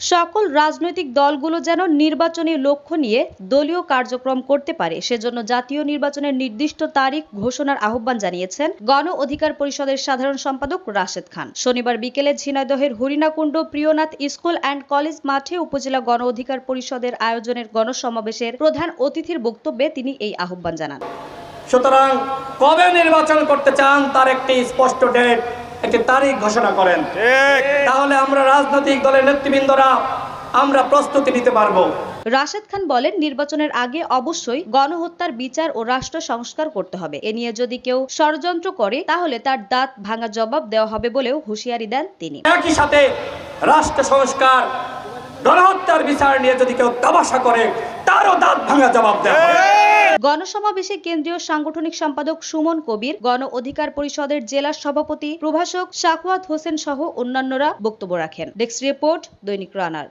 সকল রাজনৈতিক দলগুলো যেন নির্বাচনী লক্ষ্য নিয়ে দলীয় কার্যক্রম করতে পারে সেজন্য জাতীয় নির্বাচনের নির্দিষ্ট তারিখ ঘোষণার আহ্বান জানিয়েছেন গণ অধিকার পরিষদের সাধারণ সম্পাদক রাশেদ খান। শনিবার বিকেলে ঝিনাইদহের Harinakunda Priyanath school and college মাঠে উপজেলা গণ অধিকার পরিষদের আয়োজনের গণসমাবেশের প্রধান অতিথির বক্তব্যে তিনি এই আহ্বান জানান। সুতরাং কবে নির্বাচন করতে চান তার একটি স্পষ্ট ডেট, একটি তারিখ ঘোষণা করেন, তাহলে আমরা রাজনৈতিক দলের নেতৃবৃন্দরা আমরা প্রস্তুতি নিতে পারবো। রাশেদ খান বলেন, নির্বাচনের আগে অবশ্যই গণহত্যার বিচার ও রাষ্ট্র সংস্কার করতে হবে। এ নিয়ে যদি কেউ ষড়যন্ত্র করে তাহলে তার দাঁত ভাঙা জবাব দেওয়া হবে বলেও হুঁশিয়ারি দেন তিনি। একই সাথে রাষ্ট্র সংস্কার, গণহত্যার বিচার নিয়ে যদি কেউ তামাশা করে তারও দাঁত ভাঙা জবাব দেওয়া হবে। গণসমাবেশে কেন্দ্রীয় সাংগঠনিক সম্পাদক সুমন কবির, গণ অধিকার পরিষদের জেলা সভাপতি প্রভাষক সাখাওয়াত হোসেন সহ অন্যান্যরা বক্তব্য রাখেন। ডেস্ক রিপোর্ট, দৈনিক রানার।